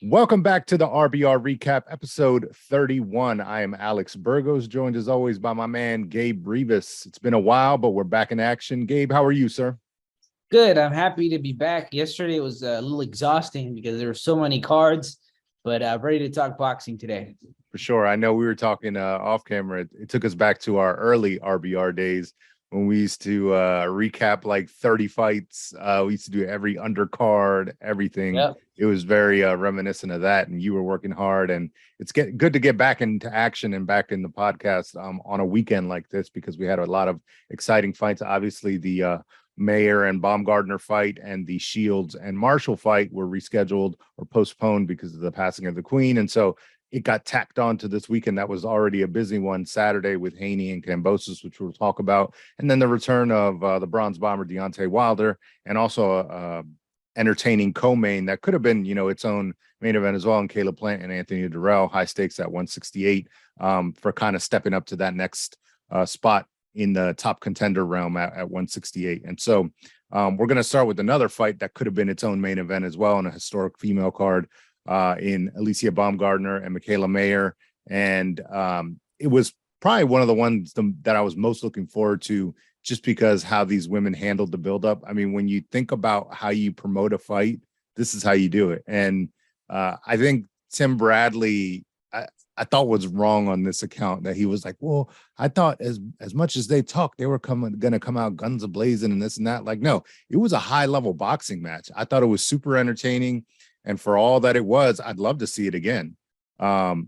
Welcome back to the RBR Recap, episode 31. I am Alex Burgos, joined as always by my man, Gabe Rivas. It's been a while, but we're back in action. Gabe, how are you, sir? Good. I'm happy to be back. Yesterday was a little exhausting because there were so many cards, but ready to talk boxing today. For sure. I know we were talking off camera. It took us back to our early RBR days when we used to recap like 30 fights. We used to do every undercard, everything. Yep. It was very reminiscent of that, and you were working hard, and it's good to get back into action and back in the podcast on a weekend like this, because we had a lot of exciting fights. Obviously, the Mayer and Baumgardner fight and the Shields and Marshall fight were rescheduled or postponed because of the passing of the Queen, and so it got tacked on to this weekend. That was already a busy one, Saturday with Haney and Kambosos, which we'll talk about, and then the return of the Bronze Bomber Deontay Wilder, and also entertaining co-main that could have been, its own main event as well, and Caleb Plant and Anthony Durrell, high stakes at 168, for kind of stepping up to that next spot in the top contender realm at 168. And so we're going to start with another fight that could have been its own main event as well, on a historic female card in Alycia Baumgardner and Mikaela Mayer. And it was probably one of the ones that I was most looking forward to, just because how these women handled the buildup. I mean, when you think about how you promote a fight, this is how you do it. And I think Tim Bradley, I thought was wrong on this account, that he was like, well, I thought as much as they talked, they were going to come out guns a-blazing and this and that. Like, no, it was a high-level boxing match. I thought it was super entertaining. And for all that it was, I'd love to see it again.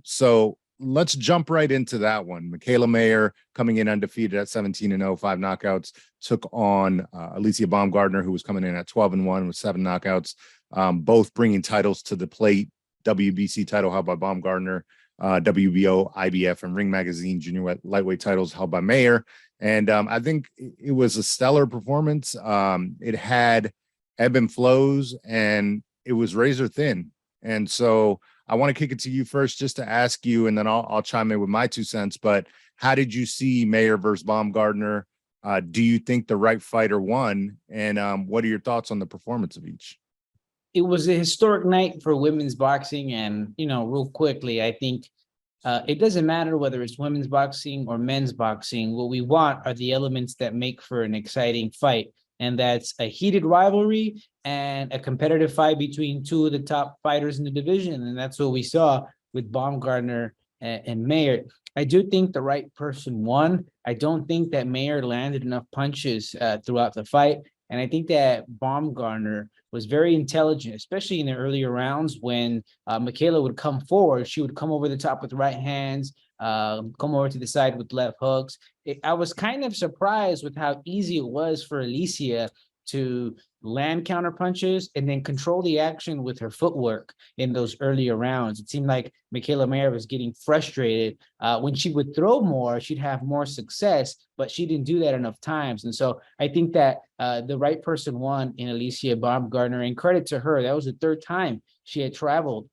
So let's jump right into that one. Mikaela Mayer, coming in undefeated at 17-0, 5 knockouts, took on Alycia Baumgardner, who was coming in at 12-1 with 7 knockouts, both bringing titles to the plate. WBC title held by Baumgardner, WBO, IBF, and Ring Magazine junior lightweight titles held by Mayer. And I think it was a stellar performance. It had ebb and flows, and it was razor thin. And so I want to kick it to you first, just to ask you, and then I'll chime in with my 2 cents. But how did you see Mayer versus Baumgardner? Do you think the right fighter won? And what are your thoughts on the performance of each? It was a historic night for women's boxing. And, real quickly, I think it doesn't matter whether it's women's boxing or men's boxing. What we want are the elements that make for an exciting fight. And that's a heated rivalry and a competitive fight between two of the top fighters in the division. And that's what we saw with Baumgardner and Mayer. I do think the right person won. I don't think that Mayer landed enough punches throughout the fight. And I think that Baumgardner was very intelligent, especially in the earlier rounds when Mikaela would come forward. She would come over the top with right hands, come over to the side with left hooks. I was kind of surprised with how easy it was for Alycia to land counter punches and then control the action with her footwork in those earlier rounds. It seemed like Mikaela Mayer was getting frustrated. When she would throw more, she'd have more success, but she didn't do that enough times. And so I think that the right person won in Alycia Baumgardner, and credit to her. That was the 3rd time she had traveled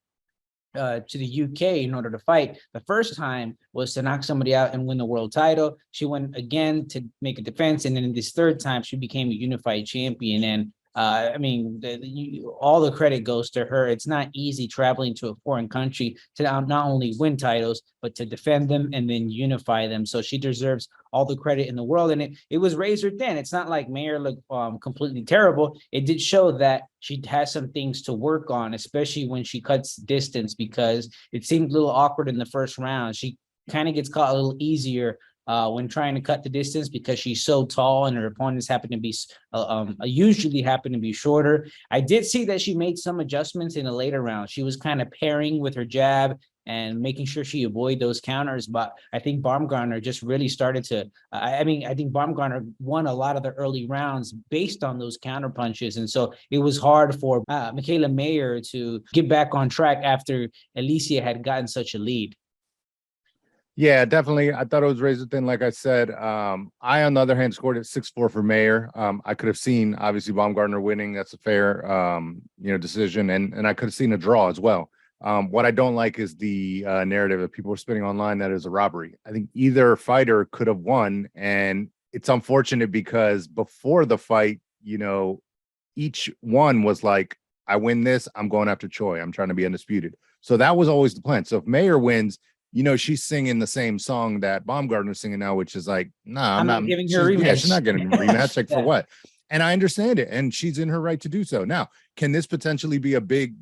to the UK in order to fight. The first time was to knock somebody out and win the world title. She went again to make a defense, and then this 3rd time she became a unified champion. And all the credit goes to her. It's not easy traveling to a foreign country to not only win titles, but to defend them and then unify them. So she deserves all the credit in the world. And it was razor thin. It's not like Mayer looked completely terrible. It did show that she has some things to work on, especially when she cuts distance, because it seemed a little awkward in the first round. She kind of gets caught a little easier when trying to cut the distance, because she's so tall and her opponents usually happen to be shorter. I did see that she made some adjustments in the later round. She was kind of pairing with her jab and making sure she avoid those counters. But I think Baumgardner just really started to, I think Baumgardner won a lot of the early rounds based on those counter punches. And so it was hard for Mikaela Mayer to get back on track after Alycia had gotten such a lead. Yeah, definitely. I thought it was razor thin. Like I said, I, on the other hand, scored at 6-4 for Mayer. I could have seen, obviously, Baumgardner winning. That's a fair, decision. And I could have seen a draw as well. What I don't like is the narrative that people are spinning online that is a robbery. I think either fighter could have won. And it's unfortunate because before the fight, each one was like, I win this, I'm going after Choi. I'm trying to be undisputed. So that was always the plan. So if Mayer wins, she's singing the same song that Baumgardner's singing now, which is like, nah, I'm not giving her a rematch. Yeah, she's not getting a rematch. Like, Yeah. for what? And I understand it. And she's in her right to do so. Now, can this potentially be a big,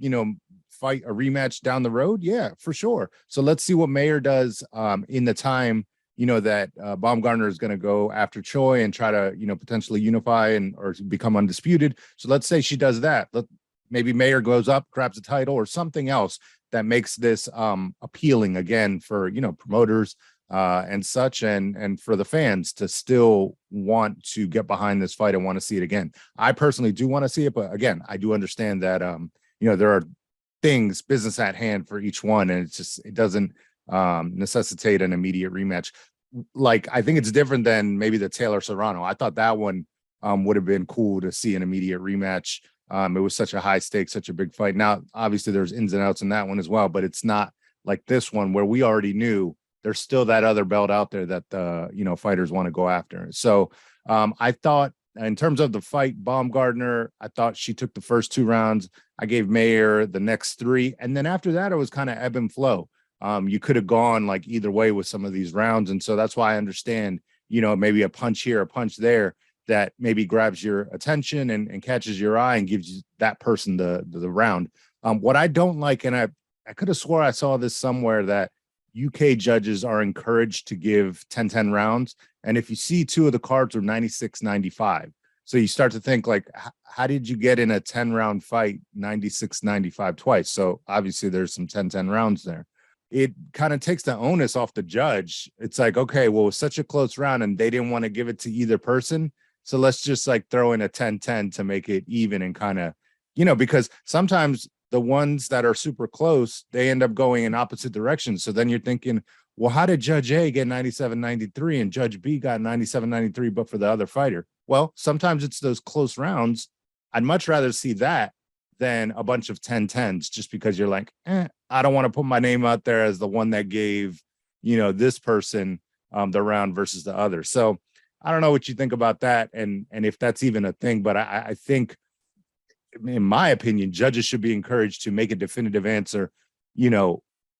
fight, a rematch down the road? Yeah, for sure. So let's see what Mayer does in the time, that Baumgardner is going to go after Choi and try to, potentially unify or become undisputed. So let's say she does that. Maybe Mayer goes up, grabs a title or something else that makes this appealing again for, promoters and such, and for the fans to still want to get behind this fight and want to see it again. I personally do want to see it, but again, I do understand that, there are business at hand for each one, and it doesn't necessitate an immediate rematch. Like, I think it's different than maybe the Taylor Serrano. I thought that one would have been cool to see an immediate rematch. It was such a high stakes, such a big fight. Now, obviously, there's ins and outs in that one as well, but it's not like this one where we already knew there's still that other belt out there that the fighters want to go after. So I thought, in terms of the fight, Baumgardner, I thought she took the first 2 rounds. I gave Mayer the next 3, and then after that, it was kind of ebb and flow. You could have gone like either way with some of these rounds, and so that's why I understand, maybe a punch here, a punch there, that maybe grabs your attention and catches your eye and gives you that person the round. What I don't like, and I could have swore I saw this somewhere, that UK judges are encouraged to give 10-10 rounds. And if you see 2 of the cards are 96-95, so you start to think like, how did you get in a 10-round fight 96-95 twice? So obviously there's some 10-10 rounds there. It kind of takes the onus off the judge. It's like, okay, well, it was such a close round and they didn't want to give it to either person. So let's just like throw in a 10-10 to make it even, and kind of, because sometimes the ones that are super close, they end up going in opposite directions. So then you're thinking, well, how did Judge A get 97-93 and Judge B got 97-93, but for the other fighter? Well, sometimes it's those close rounds. I'd much rather see that than a bunch of 10-10s, just because you're like, I don't want to put my name out there as the one that gave, this person the round versus the other. So I don't know what you think about that, and if that's even a thing, but I think, in my opinion, judges should be encouraged to make a definitive answer,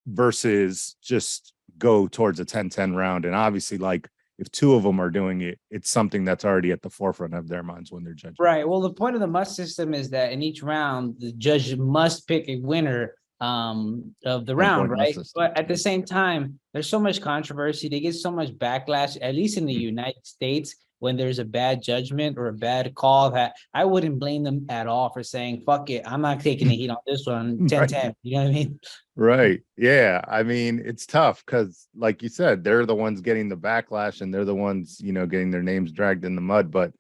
versus just go towards a 10-10 round. And obviously, like, if 2 of them are doing it, it's something that's already at the forefront of their minds when they're judging. Right. Well, the point of the must system is that in each round, the judge must pick a winner of the round, right? But at the same time, there's so much controversy. They get so much backlash, at least in the United States, when there's a bad judgment or a bad call, that I wouldn't blame them at all for saying, fuck it, I'm not taking the heat on this one, 10-10. You know what I mean? Right. Yeah. I mean, it's tough because, like you said, they're the ones getting the backlash and they're the ones, getting their names dragged in the mud. But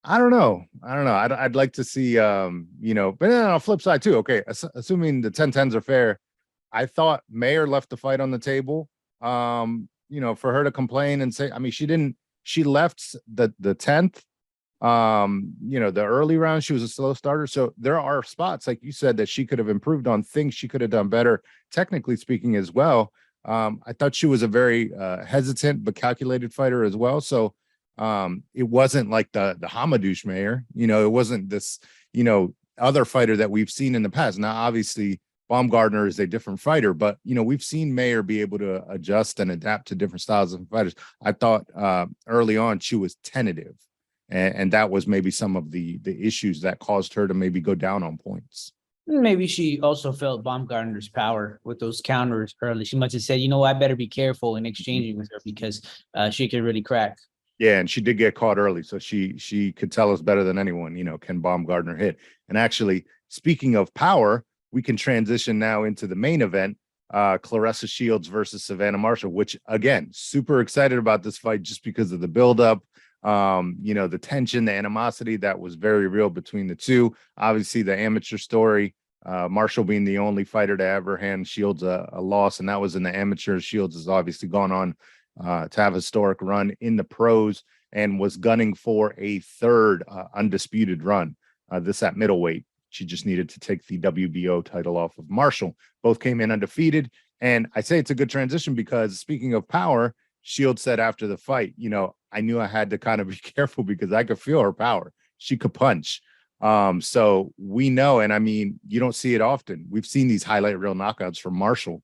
I don't know. I'd like to see, but then on the flip side too. Okay. Assuming the 10-10s are fair, I thought Mayer left the fight on the table, for her to complain and say, I mean, she left the 10th, the early round, she was a slow starter. So there are spots, like you said, that she could have improved on, things she could have done better, technically speaking as well. I thought she was a very hesitant but calculated fighter as well. So it wasn't like the Hamadouche Mayer, it wasn't this, other fighter that we've seen in the past. Now, obviously, Baumgardner is a different fighter, but we've seen Mayer be able to adjust and adapt to different styles of fighters. I thought early on she was tentative, and that was maybe some of the issues that caused her to maybe go down on points. Maybe she also felt Baumgartner's power with those counters early. She must have said, I better be careful in exchanging with her because she could really crack. Yeah, and she did get caught early, so she could tell us better than anyone, can Baumgardner hit? And actually, speaking of power, we can transition now into the main event, Claressa Shields versus Savannah Marshall, which, again, super excited about this fight just because of the buildup, the tension, the animosity that was very real between the two. Obviously, the amateur story, Marshall being the only fighter to ever hand Shields a loss, and that was in the amateurs. Shields has obviously gone on to have a historic run in the pros and was gunning for a 3rd undisputed run, this at middleweight. She just needed to take the WBO title off of Marshall. Both came in undefeated. And I say it's a good transition because, speaking of power, Shields said after the fight, I knew I had to kind of be careful because I could feel her power. She could punch. So we know, and I mean, you don't see it often. We've seen these highlight reel knockouts from Marshall.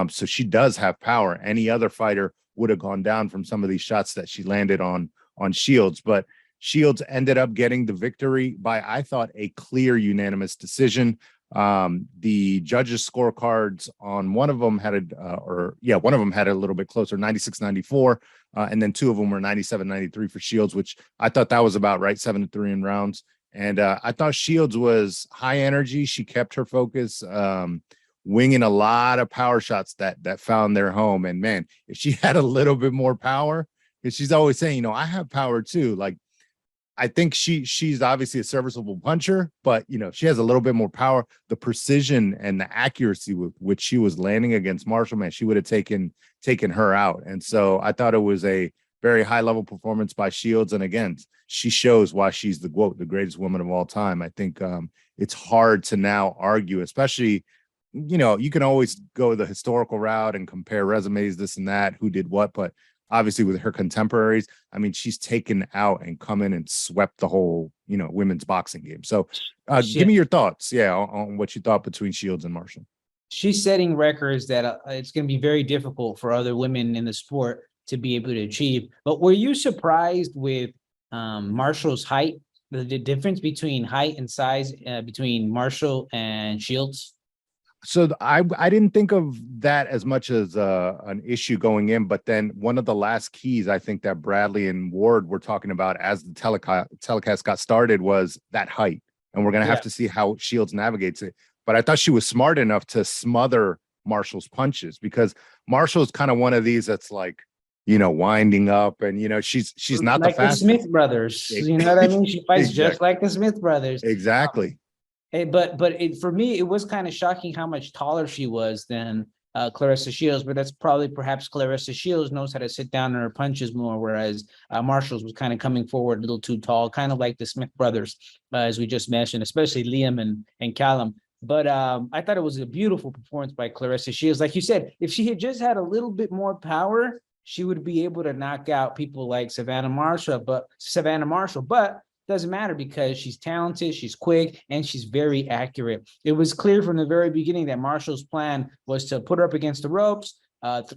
So she does have power. Any other fighter would have gone down from some of these shots that she landed on Shields, but Shields ended up getting the victory by, I thought, a clear unanimous decision. The judges' scorecards on one of them had one of them had a little bit closer, 96-94, and then two of them were 97-93 for Shields, which I thought that was about right, 7-3 in rounds. And I thought Shields was high energy. She kept her focus, winging a lot of power shots that found their home. And man, if she had a little bit more power, because she's always saying, I have power too. Like, I think she's obviously a serviceable puncher, but she has a little bit more power. The precision and the accuracy with which she was landing against Marshall, man, she would have taken her out. And so I thought it was a very high level performance by Shields. And again, she shows why she's the greatest woman of all time. I think it's hard to now argue, especially, you can always go the historical route and compare resumes, this and that, who did what, but obviously with her contemporaries, I mean, she's taken out and come in and swept the whole, women's boxing game. So give me your thoughts, on what you thought between Shields and Marshall. She's setting records that it's going to be very difficult for other women in the sport to be able to achieve. But were you surprised with Marshall's height, the difference between height and size between Marshall and Shields? So I didn't think of that as much as an issue going in, but then one of the last keys I think that Bradley and Ward were talking about as the telecast got started was that height, and we're going to have to see how Shields navigates it. But I thought she was smart enough to smother Marshall's punches, because Marshall's kind of one of these that's like, winding up, and she's not like the fastest. The Smith brothers, you know what I mean? She fights just like the Smith brothers. Exactly. But for me, it was kind of shocking how much taller she was than Claressa Shields. But that's perhaps Claressa Shields knows how to sit down on her punches more, whereas Marshall's was kind of coming forward a little too tall, kind of like the Smith brothers, as we just mentioned, especially Liam and Callum. But I thought it was a beautiful performance by Claressa Shields. Like you said, if she had just had a little bit more power, she would be able to knock out people like Savannah Marshall. But doesn't matter, because she's talented, she's quick, and she's very accurate. It was clear from the very beginning that Marshall's plan was to put her up against the ropes,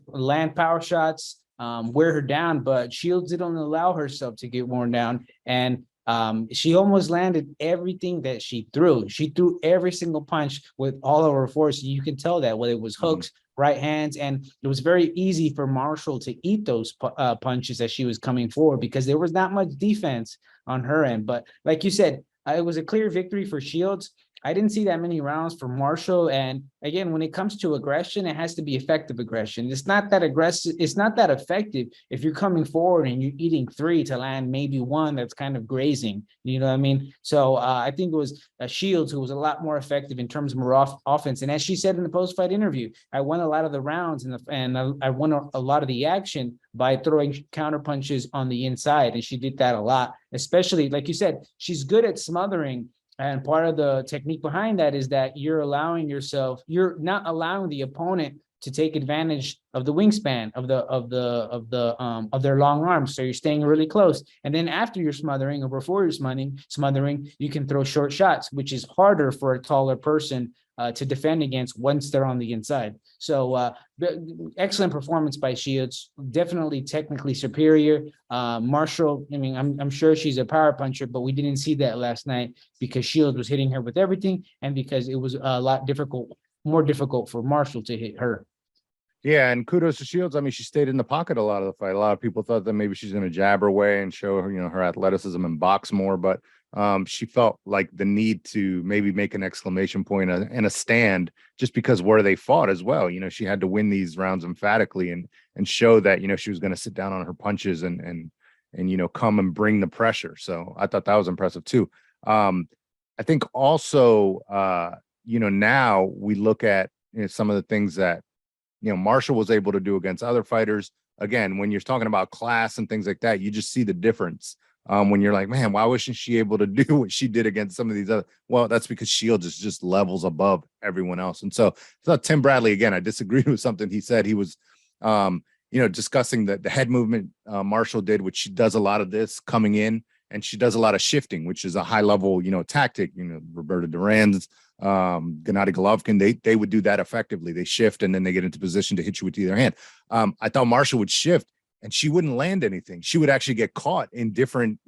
land power shots, wear her down, but Shields didn't allow herself to get worn down. And she almost landed everything that she threw. She threw every single punch with all of her force. You can tell that, whether it was hooks, right hands, and it was very easy for Marshall to eat those punches as she was coming forward, because there was not much defense on her end. But like you said, it was a clear victory for Shields. I didn't see that many rounds for Marshall. And again, when it comes to aggression, it has to be effective aggression. It's not that aggressive. It's not that effective if you're coming forward and you're eating three to land maybe one that's kind of grazing. You know what I mean? So I think it was Shields who was a lot more effective in terms of more offense. And as she said in the post-fight interview, I won a lot of the rounds and I won a lot of the action by throwing counter punches on the inside. And she did that a lot, especially, like you said, she's good at smothering. And part of the technique behind that is that you're not allowing the opponent to take advantage of the wingspan of their long arms. So you're staying really close. And then after you're smothering, or before you're smothering, you can throw short shots, which is harder for a taller person to defend against once they're on the inside. So excellent performance by Shields, definitely technically superior. Marshall, I mean, I'm sure she's a power puncher, but we didn't see that last night because Shields was hitting her with everything, and because it was a lot more difficult for Marshall to hit her. Yeah, and kudos to Shields. I mean, she stayed in the pocket a lot of the fight. A lot of people thought that maybe she's going to jab her way and show her, her athleticism and box more, but she felt like the need to maybe make an exclamation point and a stand just because where they fought as well. She had to win these rounds emphatically and show that, she was going to sit down on her punches and come and bring the pressure. So I thought that was impressive too. I think also, now we look at some of the things that, Marshall was able to do against other fighters. Again, when you're talking about class and things like that, you just see the difference. When you're like, man, why wasn't she able to do what she did against some of these other? Well, that's because Shields is just levels above everyone else. And so I thought Tim Bradley, again, I disagreed with something he said. He was, discussing the head movement Marshall did, which she does a lot of this coming in and she does a lot of shifting, which is a high level, tactic. Roberta Duran's, Gennady Golovkin, they would do that effectively. They shift and then they get into position to hit you with either hand. I thought Marshall would shift and she wouldn't land anything. She would actually get caught in different,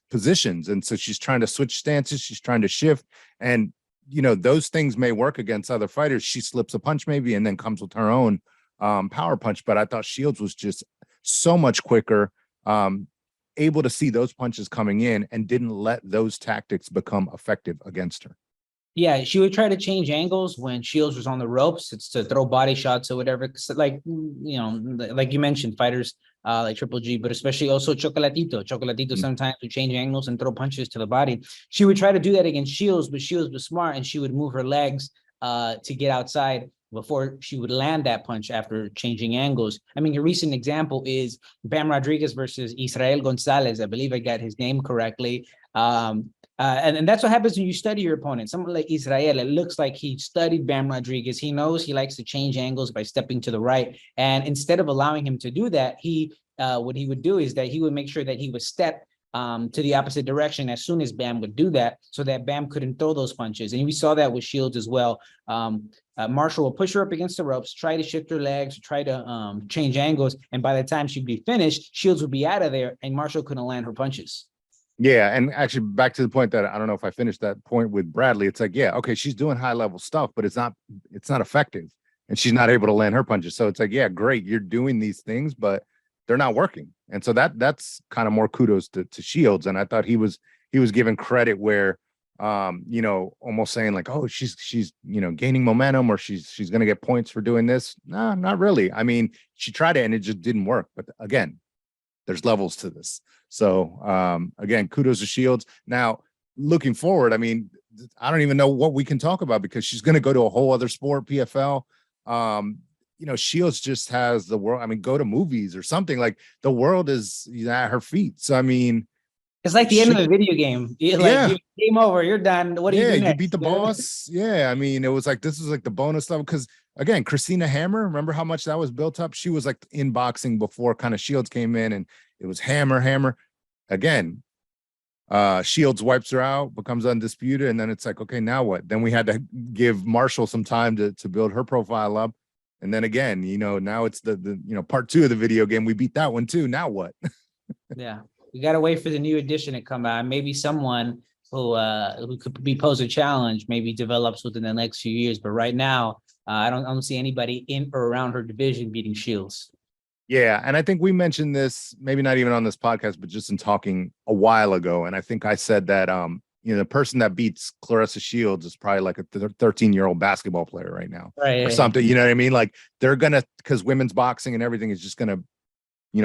positions. And so she's trying to switch stances. She's trying to shift. And, those things may work against other fighters. She slips a punch maybe and then comes with her own power punch. But I thought Shields was just so much quicker, able to see those punches coming in and didn't let those tactics become effective against her. Yeah, she would try to change angles when Shields was on the ropes. It's to throw body shots or whatever. Like, like you mentioned, fighters like Triple G, but especially also Chocolatito sometimes would change angles and throw punches to the body. She would try to do that against Shields, but Shields was smart and she would move her legs to get outside before she would land that punch after changing angles. I mean, a recent example is Bam Rodriguez versus Israel Gonzalez. I believe I got his name correctly. And that's what happens when you study your opponent. Someone like Israel, it looks like he studied Bam Rodriguez. He knows he likes to change angles by stepping to the right. And instead of allowing him to do that, what he would do is that he would make sure that he would step to the opposite direction as soon as Bam would do that, so that Bam couldn't throw those punches. And we saw that with Shields as well. Marshall will push her up against the ropes, try to shift her legs, try to change angles. And by the time she'd be finished, Shields would be out of there and Marshall couldn't land her punches. Yeah, and actually back to the point that I don't know if I finished that point with Bradley. It's like, yeah, okay, she's doing high level stuff, but it's not effective, and she's not able to land her punches. So it's like, yeah, great, you're doing these things, but they're not working. And so that's kind of more kudos to Shields. And I thought he was given credit where, almost saying like, oh, she's gaining momentum or she's going to get points for doing this. No, not really. I mean, she tried it and it just didn't work. But again, there's levels to this. So again, kudos to Shields. Now, looking forward, I mean, I don't even know what we can talk about because she's going to go to a whole other sport, PFL. Shields just has the world. I mean, go to movies or something. Like the world is at her feet. So I mean, it's like the end of a video game. Game over. You're done. What do you do next? You beat the boss. Yeah, I mean, it was like this was like the bonus level because again, Christina Hammer. Remember how much that was built up? She was like in boxing before kind of Shields came in, and it was Hammer. Again, Shields wipes her out, becomes undisputed, and then it's like, okay, now what? Then we had to give Marshall some time to build her profile up. And then again, now it's the part 2 of the video game. We beat that one too. Now what? Yeah, we gotta wait for the new edition to come out. Maybe someone who could be pose a challenge maybe develops within the next few years. But right now, I don't see anybody in or around her division beating Shields. Yeah, and I think we mentioned this, maybe not even on this podcast, but just in talking a while ago. And I think I said that the person that beats Claressa Shields is probably like a 13-year-old basketball player right now, right, or something. You know what I mean? Like they're gonna, because women's boxing and everything is just gonna,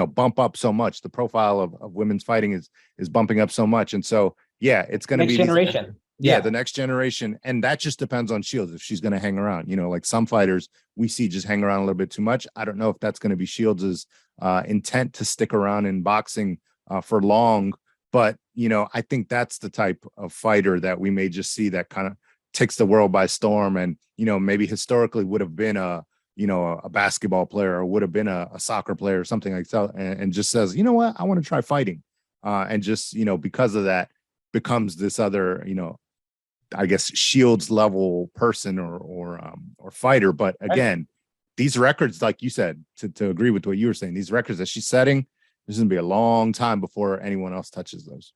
bump up so much. The profile of women's fighting is bumping up so much, and so yeah, it's gonna be next generation. Yeah, the next generation, and that just depends on Shields if she's gonna hang around. Like some fighters we see just hang around a little bit too much. I don't know if that's gonna be Shields's intent to stick around in boxing for long. But, I think that's the type of fighter that we may just see that kind of takes the world by storm and, maybe historically would have been a basketball player or would have been a soccer player or something like that. And just says, you know what, I want to try fighting. And just, because of that becomes this other, I guess, Shields level person or fighter. But again, these records, like you said, to agree with what you were saying, these records that she's setting, there's going to be a long time before anyone else touches those.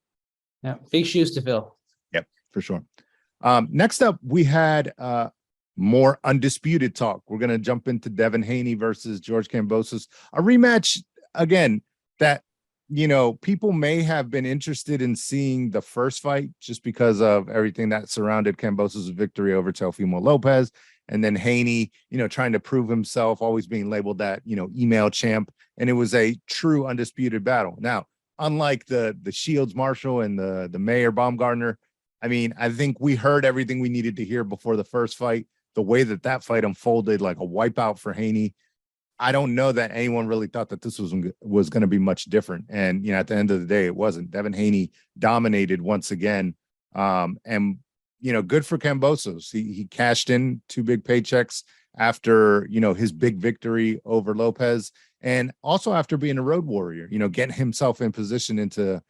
Yeah, big shoes to fill. Yep, for sure. Next up, we had more undisputed talk. We're going to jump into Devin Haney versus George Kambosos, a rematch again that people may have been interested in seeing the first fight just because of everything that surrounded Kambosos' victory over Teofimo Lopez, and then Haney, trying to prove himself, always being labeled that email champ, and it was a true undisputed battle. Now, unlike the Shields Marshall and the Mayer Baumgardner, I mean, I think we heard everything we needed to hear before the first fight. The way that fight unfolded, like a wipeout for Haney, I don't know that anyone really thought that this was going to be much different. And at the end of the day, it wasn't. Devin Haney dominated once again, and good for Kambosos. He cashed in 2 big paychecks after his big victory over Lopez, and also after being a road warrior, getting himself in position into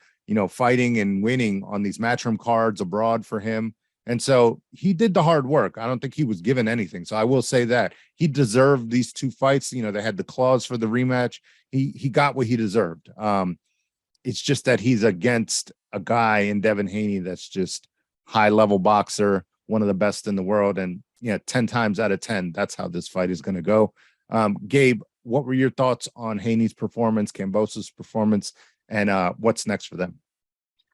fighting and winning on these matchroom cards abroad for him. And so he did the hard work. I don't think he was given anything. So I will say that he deserved these 2 fights. They had the clause for the rematch. He got what he deserved. It's just that he's against a guy in Devin Haney that's just high level boxer, one of the best in the world. And 10 times out of 10, that's how this fight is going to go. Gabe, what were your thoughts on Haney's performance, Kambosos' performance, and what's next for them?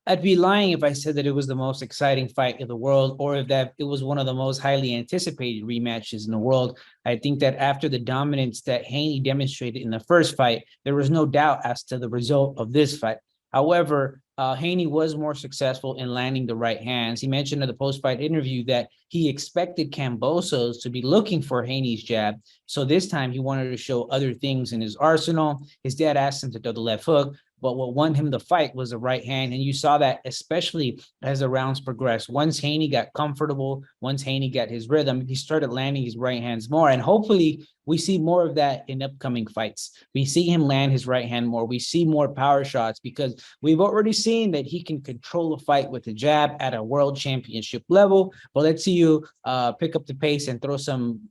I'd be lying if I said that it was the most exciting fight in the world, or if that it was one of the most highly anticipated rematches in the world. I think that after the dominance that Haney demonstrated in the first fight, there was no doubt as to the result of this fight. However, Haney was more successful in landing the right hands. He mentioned in the post-fight interview that he expected Kambosos to be looking for Haney's jab. So this time he wanted to show other things in his arsenal. His dad asked him to throw the left hook, but what won him the fight was the right hand. And you saw that especially as the rounds progressed. Once Haney got comfortable, once Haney got his rhythm, he started landing his right hands more. And hopefully we see more of that in upcoming fights. We see him land his right hand more. We see more power shots because we've already seen that he can control a fight with a jab at a world championship level. But let's see you pick up the pace and throw some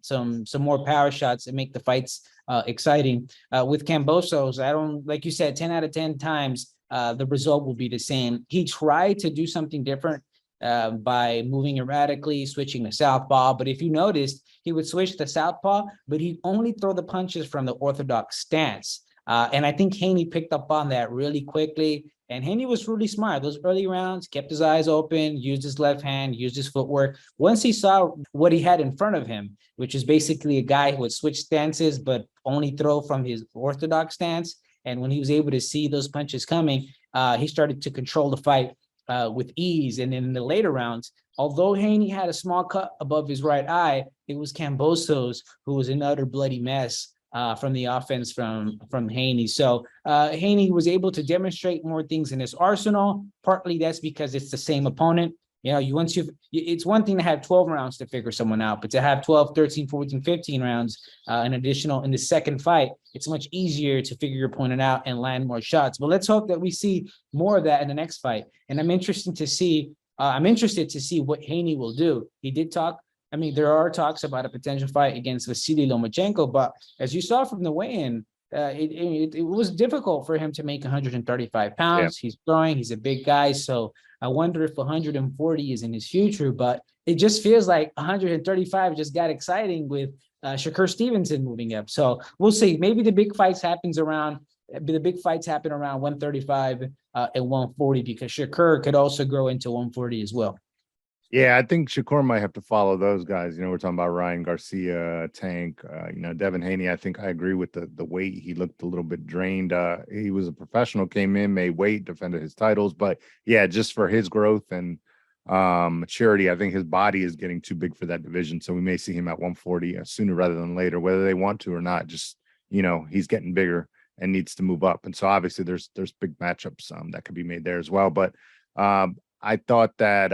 more power shots and make the fights exciting. With Kambosos, I don't, like you said, 10 out of 10 times, the result will be the same. He tried to do something different by moving erratically, switching to southpaw. But if you noticed, he would switch to southpaw, but he'd only throw the punches from the orthodox stance. And I think Haney picked up on that really quickly. And Haney was really smart. Those early rounds, kept his eyes open, used his left hand, used his footwork. Once he saw what he had in front of him, which is basically a guy who would switch stances, but only throw from his orthodox stance. And when he was able to see those punches coming, he started to control the fight with ease. And then in the later rounds, although Haney had a small cut above his right eye, it was Kambosos who was an utter bloody mess from the offense from Haney. So Haney was able to demonstrate more things in his arsenal. Partly that's because it's the same opponent. It's one thing to have 12 rounds to figure someone out, but to have 12, 13, 14, 15 rounds, an additional in the second fight, it's much easier to figure your opponent out and land more shots. But let's hope that we see more of that in the next fight. And I'm interested to see what Haney will do. He did talk. I mean, there are talks about a potential fight against Vasily Lomachenko, but as you saw from the weigh-in, it was difficult for him to make 135 pounds. Yeah. He's growing. He's a big guy. So I wonder if 140 is in his future, but it just feels like 135 just got exciting with Shakur Stevenson moving up. So we'll see. Maybe the big fights happen around 135 and 140 because Shakur could also grow into 140 as well. Yeah, I think Shakur might have to follow those guys. We're talking about Ryan Garcia, Tank, Devin Haney. I think I agree with the weight. He looked a little bit drained. He was a professional, came in, made weight, defended his titles. But yeah, just for his growth and maturity, I think his body is getting too big for that division. So we may see him at 140 sooner rather than later, whether they want to or not. Just, he's getting bigger and needs to move up. And so obviously there's big matchups that could be made there as well. But I thought that,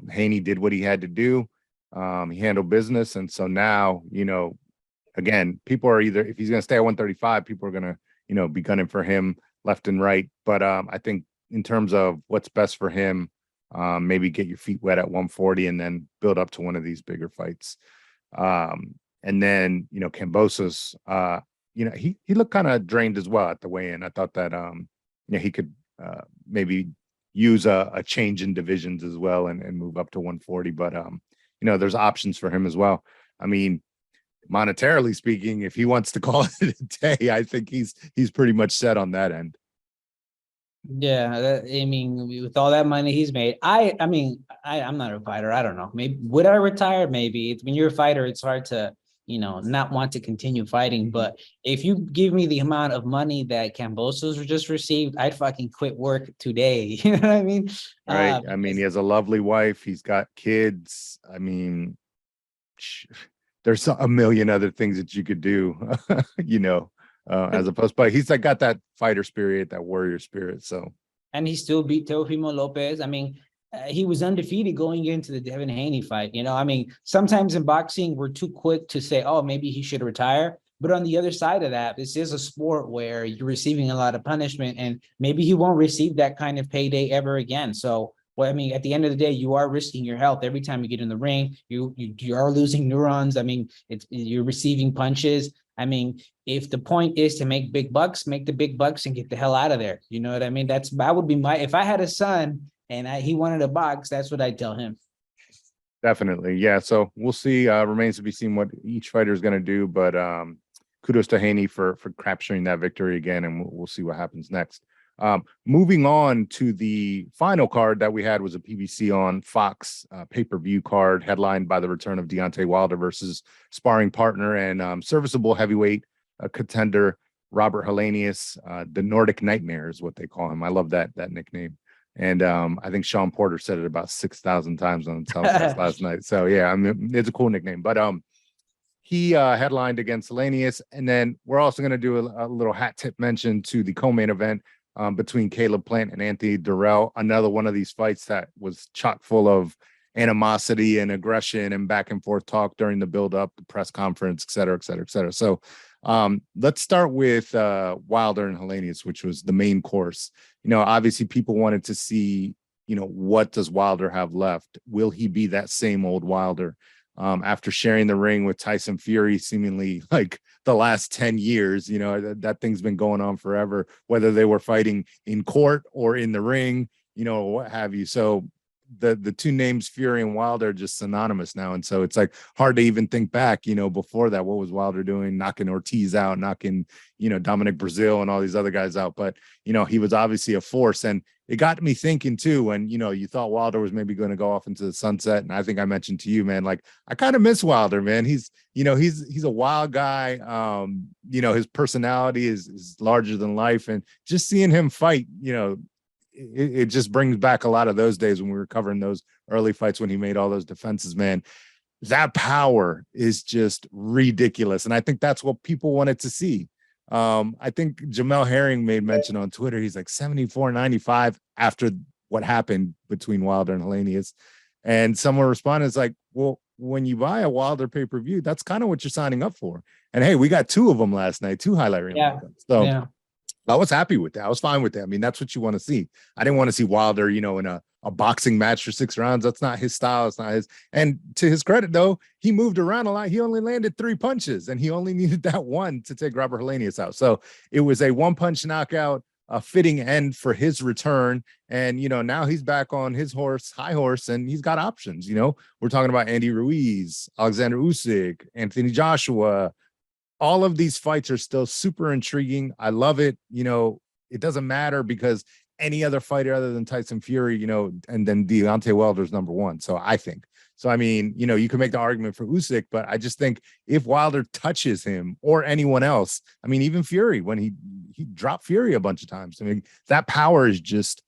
Haney did what he had to do. He handled business. And so now, again, people are either, if he's going to stay at 135, people are going to, be gunning for him left and right. But I think in terms of what's best for him, maybe get your feet wet at 140 and then build up to one of these bigger fights. And then, Kambosos, he looked kind of drained as well at the weigh-in. I thought that, he could maybe use a change in divisions as well and move up to 140. But, there's options for him as well. I mean, monetarily speaking, if he wants to call it a day, I think he's pretty much set on that end. Yeah, with all that money he's made, I'm not a fighter. I don't know. Maybe would I retire? Maybe. When you're a fighter, it's hard to, not want to continue fighting. But if you give me the amount of money that Kambosos just received, I'd fucking quit work today. You know what I mean? Right. He has a lovely wife. He's got kids. There's a million other things that you could do, as opposed, but he's got that fighter spirit, that warrior spirit. So, and he still beat Teofimo Lopez. He was undefeated going into the Devin Haney fight. Sometimes in boxing, we're too quick to say, oh, maybe he should retire. But on the other side of that, this is a sport where you're receiving a lot of punishment, and maybe he won't receive that kind of payday ever again. So, well, I mean, at the end of the day, you are risking your health every time you get in the ring. You are losing neurons. I mean, you're receiving punches. I mean, if the point is to make big bucks, make the big bucks and get the hell out of there. You know what I mean? That would be if I had a son and he wanted a box, that's what I'd tell him. Definitely. Yeah. So we'll see. Remains to be seen what each fighter is going to do. But kudos to Haney for capturing that victory again. And we'll see what happens next. Moving on to the final card that we had was a PBC on Fox pay-per-view card headlined by the return of Deontay Wilder versus sparring partner and serviceable heavyweight contender Robert Helenius. The Nordic Nightmare is what they call him. I love that nickname. And I think Sean Porter said it about 6,000 times on the telecast last night. So yeah, I mean, it's a cool nickname. But he headlined against Helenius, and then we're also going to do a little hat tip mention to the co-main event between Caleb Plant and Anthony Durrell. Another one of these fights that was chock full of animosity and aggression and back and forth talk during the build-up, the press conference, et cetera, et cetera, et cetera. So let's start with Wilder and Helenius, which was the main course. You know, obviously people wanted to see, you know, what does Wilder have left? Will he be that same old Wilder? After sharing the ring with Tyson Fury, seemingly like the last 10 years, you know, that thing's been going on forever, whether they were fighting in court or in the ring, you know, what have you. So the two names Fury and Wilder are just synonymous now. And so it's like hard to even think back, you know, before that, what was Wilder doing? Knocking Ortiz out, knocking, you know, Dominic Brazil and all these other guys out. But, you know, he was obviously a force. And it got me thinking too, when, you know, you thought Wilder was maybe going to go off into the sunset. And I think I mentioned to you, man, like, I kind of miss Wilder, man. He's, you know, he's a wild guy. You know, his personality is larger than life, and just seeing him fight, you know, it just brings back a lot of those days when we were covering those early fights when he made all those defenses, man. That power is just ridiculous. And I think that's what people wanted to see. I think Jamel Herring made mention on Twitter. He's like 74-95 after what happened between Wilder and Helenius. And someone responded, it's like, well, when you buy a Wilder pay-per-view, that's kind of what you're signing up for. And hey, we got two of them last night, two highlight reel. Yeah. So yeah. I was happy with that. I was fine with that. I mean, that's what you want to see. I didn't want to see Wilder, you know, in a boxing match for 6 rounds. That's not his style. It's not his. And to his credit, though, he moved around a lot. He only landed 3 punches, and he only needed that one to take Robert Helenius out. So it was a 1-punch knockout, a fitting end for his return. And, you know, now he's back on his high horse, and he's got options. You know, we're talking about Andy Ruiz, Alexander Usyk, Anthony Joshua. All of these fights are still super intriguing. I love it. You know, it doesn't matter because any other fighter other than Tyson Fury, you know, and then Deontay Wilder's number 1. So I think. So, I mean, you know, you can make the argument for Usyk, but I just think if Wilder touches him or anyone else, I mean, even Fury, when he dropped Fury a bunch of times, I mean, that power is just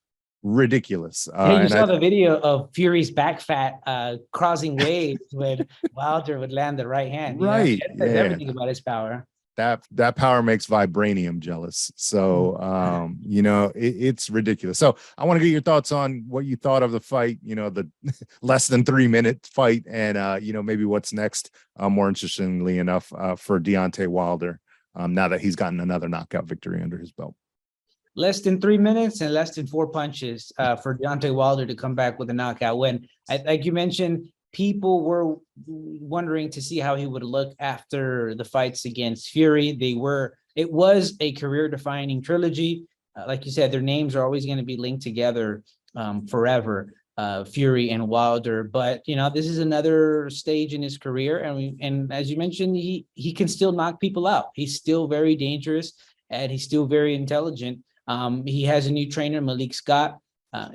ridiculous. Hey, you saw the video of Fury's back fat crossing waves when Wilder would land the right hand. Right. Know? Yeah. Everything about his power. That power makes vibranium jealous. So, you know, it's ridiculous. So I want to get your thoughts on what you thought of the fight, you know, the less than 3-minute fight, and, you know, maybe what's next, more interestingly enough, for Deontay Wilder, now that he's gotten another knockout victory under his belt. Less than 3 minutes and less than 4 punches for Deontay Wilder to come back with a knockout win. Like you mentioned, people were wondering to see how he would look after the fights against Fury. It was a career-defining trilogy. Like you said, their names are always going to be linked together forever, Fury and Wilder. But, you know, this is another stage in his career. And as you mentioned, he can still knock people out. He's still very dangerous, and he's still very intelligent. He has a new trainer, Malik Scott.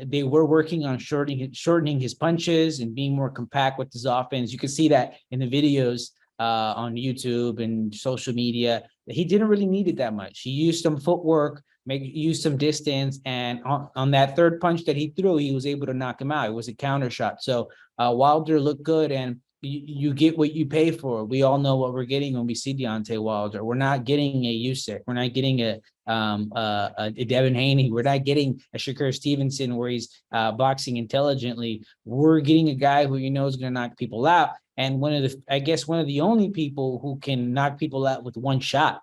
They were working on shortening his punches and being more compact with his offense. You can see that in the videos on YouTube and social media. He didn't really need it that much. He used some footwork, used some distance, and on that third punch that he threw, he was able to knock him out. It was a counter shot. So Wilder looked good, and you get what you pay for. We all know what we're getting when we see Deontay Wilder. We're not getting a Usyk. We're not getting a Devin Haney. We're not getting a Shakur Stevenson where he's boxing intelligently. We're getting a guy who you know is going to knock people out. and I guess one of the only people who can knock people out with one shot.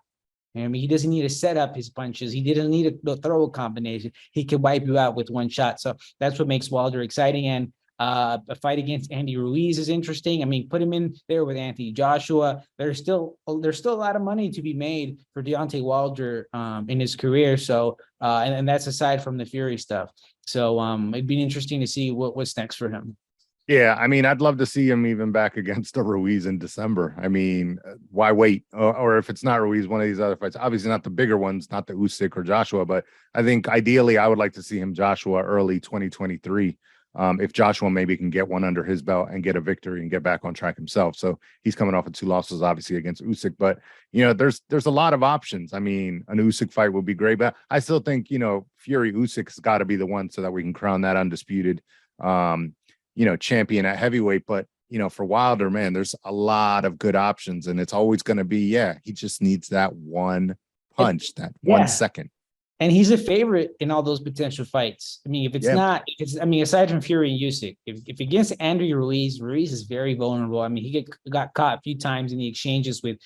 I mean, he doesn't need to set up his punches. He didn't need a throw a combination. He can wipe you out with one shot. So that's what makes Wilder exciting. And a fight against Andy Ruiz is interesting. I mean, put him in there with Anthony Joshua. There's still a lot of money to be made for Deontay Wilder in his career. So and that's aside from the Fury stuff. So it'd be interesting to see what's next for him. Yeah, I mean, I'd love to see him even back against a Ruiz in December. I mean, why wait? Or if it's not Ruiz, one of these other fights, obviously not the bigger ones, not the Usyk or Joshua, but I think ideally I would like to see him Joshua early 2023. If Joshua maybe can get one under his belt and get a victory and get back on track himself. So he's coming off of 2 losses, obviously, against Usyk. But, there's a lot of options. I mean, an Usyk fight would be great, but I still think, Fury Usyk has got to be the one so that we can crown that undisputed champion at heavyweight. But for Wilder, man, there's a lot of good options, and it's always going to be, he just needs that one punch, that 1 second. And he's a favorite in all those potential fights. I mean, aside from Fury and Usyk, if against Andy Ruiz is very vulnerable. I mean, he got caught a few times in the exchanges with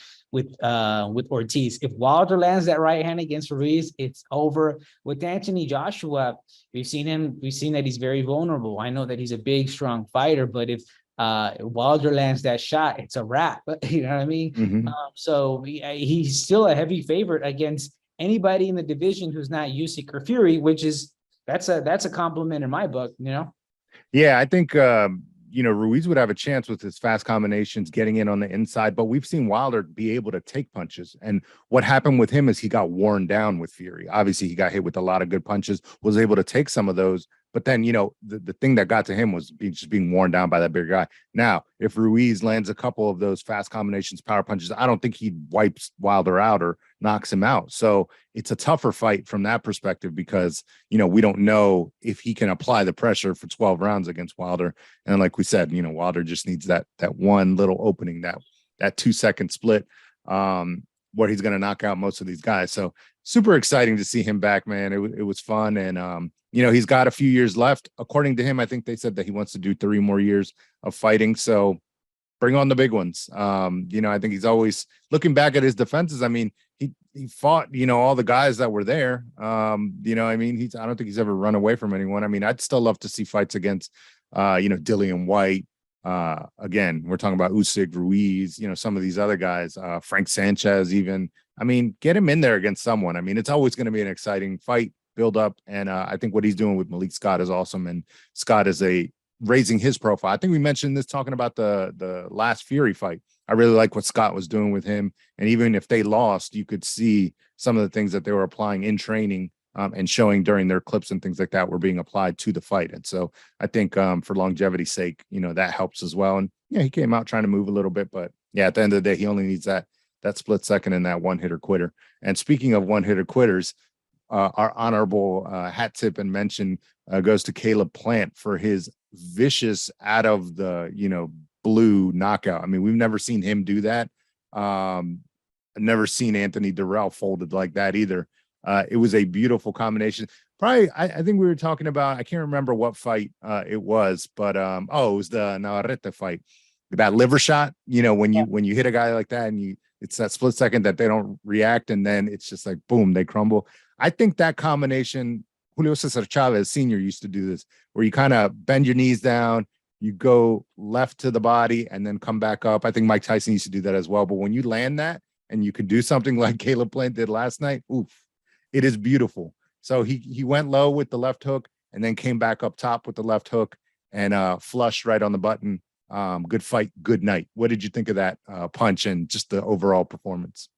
Ortiz. If Wilder lands that right hand against Ruiz, it's over. With Anthony Joshua, we've seen that he's very vulnerable. I know that he's a big, strong fighter, but if Wilder lands that shot, it's a wrap. You know what I mean? Mm-hmm. So he's still a heavy favorite against anybody in the division who's not Usyk or Fury, which is that's a compliment in my book. Yeah, I think Ruiz would have a chance with his fast combinations getting in on the inside, but we've seen Wilder be able to take punches. And what happened with him is he got worn down with Fury. Obviously, he got hit with a lot of good punches, was able to take some of those. But then, the thing that got to him was just being worn down by that bigger guy. Now, if Ruiz lands a couple of those fast combinations, power punches, I don't think he wipes Wilder out or knocks him out. So it's a tougher fight from that perspective because, we don't know if he can apply the pressure for 12 rounds against Wilder. And like we said, Wilder just needs that one little opening, that 2-second split where he's going to knock out most of these guys. So super exciting to see him back, man. It was fun. And, he's got a few years left. According to him, I think they said that he wants to do 3 more years of fighting. So bring on the big ones. I think he's always looking back at his defenses. I mean, he fought, all the guys that were there. I don't think he's ever run away from anyone. I mean, I'd still love to see fights against, Dillian White. Again, we're talking about Usyk, Ruiz, some of these other guys, Frank Sanchez, even. I mean, get him in there against someone. I mean, it's always going to be an exciting fight build up. And I think what he's doing with Malik Scott is awesome. And Scott is raising his profile. I think we mentioned this talking about the last Fury fight. I really like what Scott was doing with him. And even if they lost, you could see some of the things that they were applying in training and showing during their clips and things like that were being applied to the fight. And so I think for longevity's sake, that helps as well. And he came out trying to move a little bit, but at the end of the day, he only needs that split second and that one hitter quitter. And speaking of one hitter quitters, our honorable hat tip and mention goes to Caleb Plant for his vicious out of the, blue knockout. I mean, we've never seen him do that. I've never seen Anthony Durrell folded like that either. It was a beautiful combination. Probably, I think we were talking about, I can't remember what fight it was, but it was the Navarrete fight. That liver shot, when you hit a guy like that and it's that split second that they don't react, and then it's just like, boom, they crumble. I think that combination, Julio Cesar Chavez Sr. used to do this, where you kind of bend your knees down, you go left to the body and then come back up. I think Mike Tyson used to do that as well. But when you land that and you can do something like Caleb Plant did last night, oof, it is beautiful. So he went low with the left hook and then came back up top with the left hook and flushed right on the button. Good fight, good night. What did you think of that punch and just the overall performance?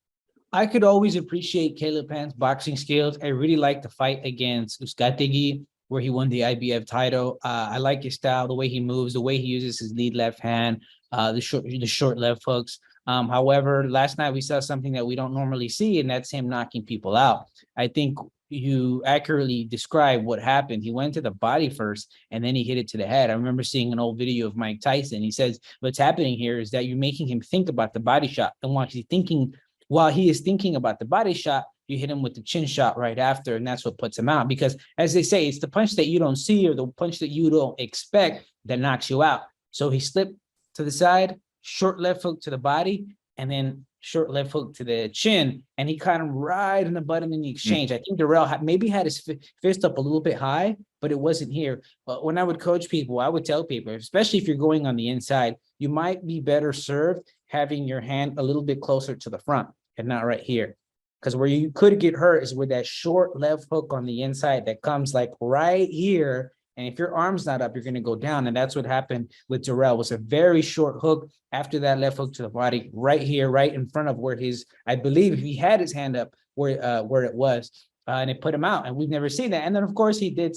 I could always appreciate Caleb Plant's boxing skills. I really like the fight against Uzcategui, where he won the IBF title. I like his style, the way he moves, the way he uses his lead left hand, the short left hooks. However, last night we saw something that we don't normally see, and that's him knocking people out. I think you accurately described what happened. He went to the body first, and then he hit it to the head. I remember seeing an old video of Mike Tyson. He says, what's happening here is that you're making him think about the body shot. And while he is thinking about the body shot, you hit him with the chin shot right after, and that's what puts him out. Because as they say, it's the punch that you don't see or the punch that you don't expect that knocks you out. So he slipped to the side, short left hook to the body, and then short left hook to the chin, and he caught him right in the button in the exchange. I think Darrell maybe had his fist up a little bit high, but it wasn't here. But when I would coach people, I would tell people, especially if you're going on the inside, you might be better served having your hand a little bit closer to the front and not right here. Because where you could get hurt is with that short left hook on the inside that comes like right here. And if your arm's not up, you're going to go down. And that's what happened with Darrell. It was a very short hook after that left hook to the body, right here, right in front of where I believe he had his hand up where it was. And it put him out, and we've never seen that. And then, of course, he did.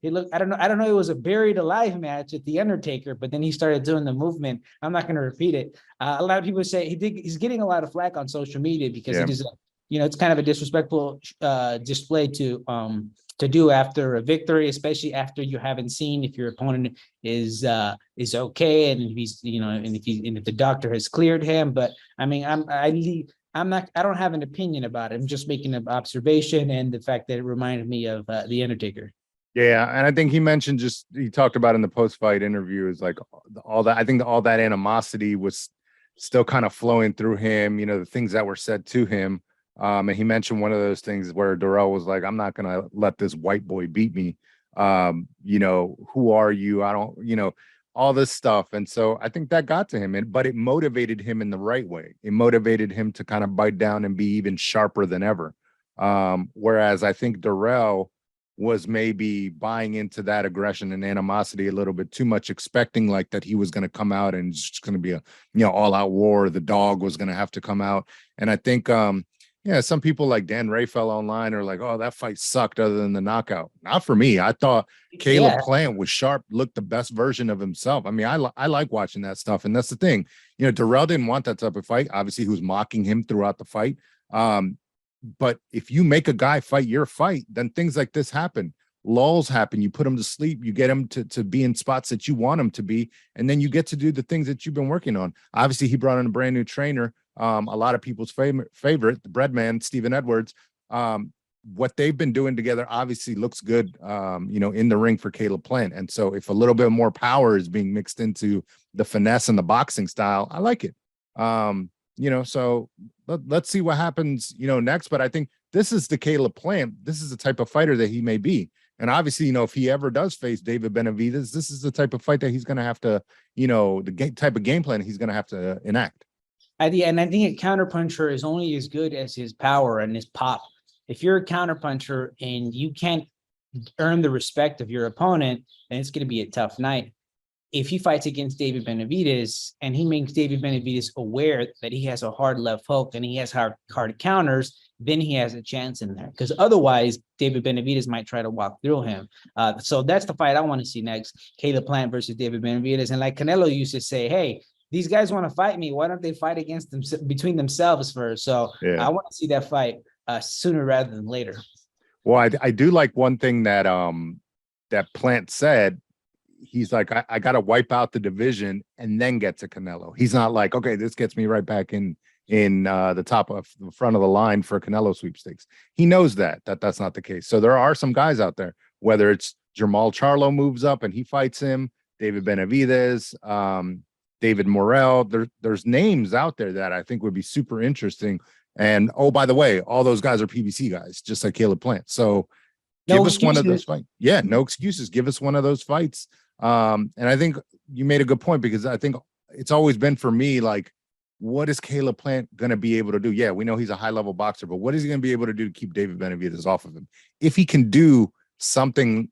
He looked. I don't know. It was a buried alive match at the Undertaker, but then he started doing the movement. I'm not going to repeat it. A lot of people say he's getting a lot of flack on social media because it is, it's kind of a disrespectful display to do after a victory, especially after you haven't seen if your opponent is okay, and if he's and if the doctor has cleared him. But I mean, I don't have an opinion about it. I'm just making an observation, and the fact that it reminded me of the Undertaker. Yeah, and I think he talked about in the post-fight interview is like all that. I think all that animosity was still kind of flowing through him. The things that were said to him. And he mentioned one of those things where Darrell was like, "I'm not gonna let this white boy beat me. Who are you? I don't, all this stuff." And so I think that got to him, but it motivated him in the right way. It motivated him to kind of bite down and be even sharper than ever. Whereas I think Darrell was maybe buying into that aggression and animosity a little bit too much, expecting like that he was going to come out and it's just going to be a, all out war. The dog was going to have to come out. And I think, some people like Dan Rayfell online are like, "Oh, that fight sucked other than the knockout." Not for me. I thought Caleb Plant was sharp, looked the best version of himself. I mean, I like watching that stuff. And that's the thing. Darrell didn't want that type of fight. Obviously, he was mocking him throughout the fight. But if you make a guy fight your fight, then things like this happen. Lulls happen. You put him to sleep. You get him to be in spots that you want him to be. And then you get to do the things that you've been working on. Obviously, he brought in a brand new trainer. A lot of people's favorite, the bread man, Stephen Edwards. What they've been doing together obviously looks good, in the ring for Caleb Plant. And so if a little bit more power is being mixed into the finesse and the boxing style, I like it. So let's see what happens, next. But I think this is the Caleb Plant. This is the type of fighter that he may be. And obviously, if he ever does face David Benavidez, this is the type of fight that he's going to have to, type of game plan he's going to have to enact. I think a counterpuncher is only as good as his power and his pop. If you're a counterpuncher and you can't earn the respect of your opponent, then it's going to be a tough night. If he fights against David Benavidez and he makes David Benavidez aware that he has a hard left hook and he has hard counters, then he has a chance in there. Because otherwise, David Benavidez might try to walk through him. So that's the fight I want to see next: Caleb Plant versus David Benavidez. And like Canelo used to say, "Hey, these guys want to fight me. Why don't they fight against them between themselves first?" So I want to see that fight sooner rather than later. Well, I do like one thing that that Plant said. He's like, I got to wipe out the division and then get to Canelo. He's not like, okay, this gets me right back in the top of the front of the line for Canelo sweepstakes. He knows that's not the case. So there are some guys out there, whether it's Jermall Charlo moves up and he fights him, David Benavidez, David Morrell. There's names out there that I think would be super interesting. And oh, by the way, all those guys are PBC guys, just like Caleb Plant. So give us one of those fights. Yeah, no excuses. Give us one of those fights. And I think you made a good point, because I think it's always been for me, like, what is Caleb Plant going to be able to do? Yeah, we know he's a high level boxer, but what is he going to be able to do to keep David Benavidez off of him? If he can do something,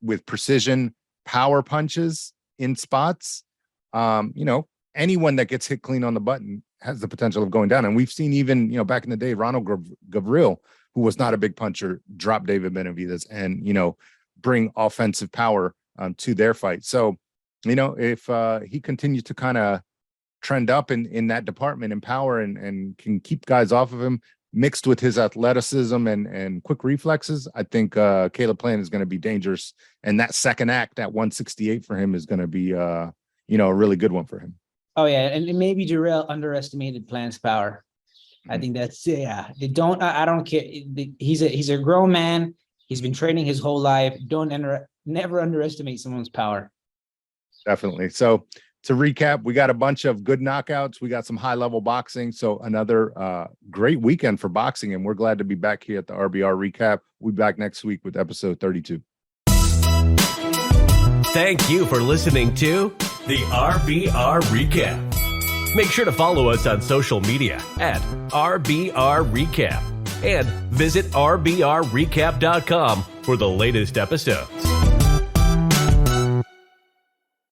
with precision, power punches in spots, anyone that gets hit clean on the button has the potential of going down. And we've seen even, back in the day, Ronald Gavril, who was not a big puncher, drop David Benavidez and, bring offensive power to their fight. So, if he continues to kind of trend up in that department in power and can keep guys off of him, mixed with his athleticism and quick reflexes, I think Caleb Plant is going to be dangerous. And that second act at 168 for him is going to be, a really good one for him. Oh, yeah. And maybe Jarrell underestimated Plant's power. I think that's, I don't care. He's a grown man. He's been training his whole life. Never underestimate someone's power. Definitely. So to recap, we got a bunch of good knockouts. We got some high level boxing. So another great weekend for boxing. And we're glad to be back here at the RBR Recap. We'll be back next week with episode 32. Thank you for listening to the RBR Recap. Make sure to follow us on social media at RBR Recap and visit RBRRecap.com for the latest episodes.